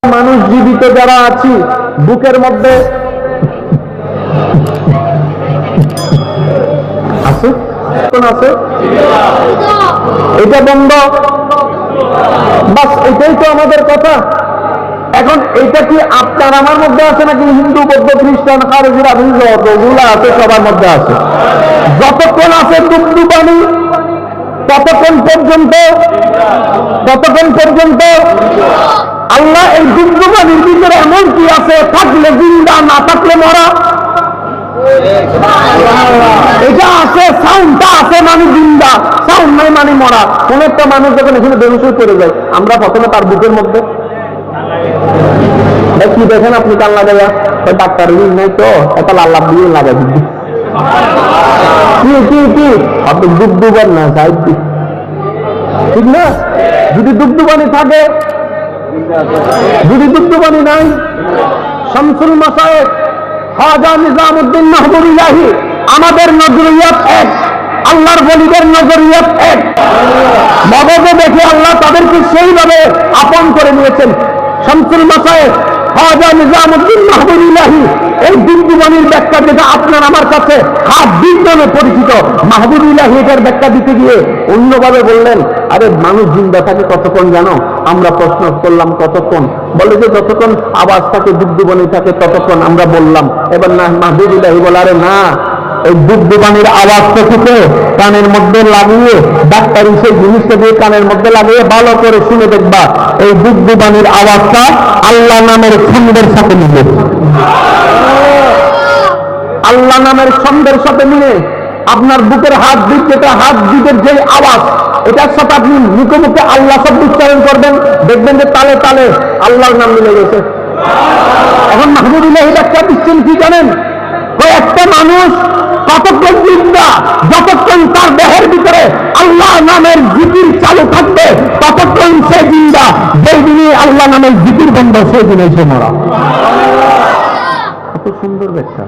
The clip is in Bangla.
মানুষ জীবিত যারা আছি বুকের মধ্যে আছে কোন আছে এটা বন্ধ বাস এটাই তো আমাদের কথা। এখন এটা কি আপনার আমার মধ্যে আছে নাকি হিন্দু বৌদ্ধ খ্রিস্টান খারেজি যতগুলো আছে সবার মধ্যে আছে? যতক্ষণ আছে দুগ্ধ পানি ততক্ষণ পর্যন্ত আল্লাহ এই দুগ্ধ পানির ভিতরে এমন কি আছে থাকলে জিন্দা না থাকলে মরা এটা আছে, সাউন্ডটা আছে মানে জিন্দা, সাউন্ড নাই মানে মরা। কোন একটা মানুষ যখন এখানে বেহুশ করে যায় আমরা প্রথমে তার বুকের মধ্যে কি দেখেন আপনি কান লাগাইয়া ডাক্তার নাই তো একটা লাল্লাভ দিয়ে লাগাই দিচ্ছি কি আপনি দুগ্ধবান না সাহিত্য ঠিক না? যদি দুগ্ধবাণী থাকে, যদি দুগ্ধবাণী নাই, শামসুল মাসায়েক খাজা নিজামউদ্দিন মাহবুবুল্লাহি আমাদের নজরিয়াত এক, আল্লাহর ওলিদের নজরিয়াত এক। মগজে দেখে আল্লাহ তাদেরকে সেইভাবে আপন করে নিয়েছেন। শামসুল মাসায়েক খাজা নিজামউদ্দিন মাহবুবুল্লাহি এই দুগ্ধবাণীর ব্যাখ্যা যেটা আপনার আমার কাছে হাত বিজ্ঞানে পরিচিত, মাহবুবুল্লাহি এটার ব্যাখ্যা দিতে গিয়ে অন্যভাবে বললেন, আরে মানুষ জিন্দা থাকে কতক্ষণ জানো? আমরা প্রশ্ন করলাম কতক্ষণ, বলে যে যতক্ষণ আওয়াজ থাকে দুগ্ধবাণী থাকে ততক্ষণ। আমরা বললাম এবার না, মাহবুবুল্লাহি বলে আরে না, এই দুগ্ধবাণীর আওয়াজটা থেকে কানের মধ্যে লাগিয়ে ডাক্তারি সেই জিনিসটা দিয়ে কানের মধ্যে লাগিয়ে ভালো করে শুনে দেখবা এই দুগ্ধবাণীর আওয়াজটা আল্লাহ নামের ছন্দের সাথে মিলে, আল্লাহ নামের ছন্দের সাথে মিলে আপনার বুকের হাত দিক যেটা হাত দিকের যে আওয়াজ এটার সাথে আপনি মুখে মুখে আল্লাহ শব্দ উচ্চারণ করবেন, দেখবেন যে তালে তালে আল্লাহর নাম মিলে গেছে। এখন মাহবুবুল্লাহি ব্যাখ্যা দিচ্ছেন কি জানেন? একটা মানুষ ততক্ষণ জিন্দা যতক্ষণ তার দেহের ভিতরে আল্লাহ নামের জিকির চালু থাকবে ততক্ষণ সে জিন্দা, যেই দিনে আল্লাহ নামের জিকির বন্ধ সেই দিনে সে মরা। কত সুন্দর ব্যাখ্যা।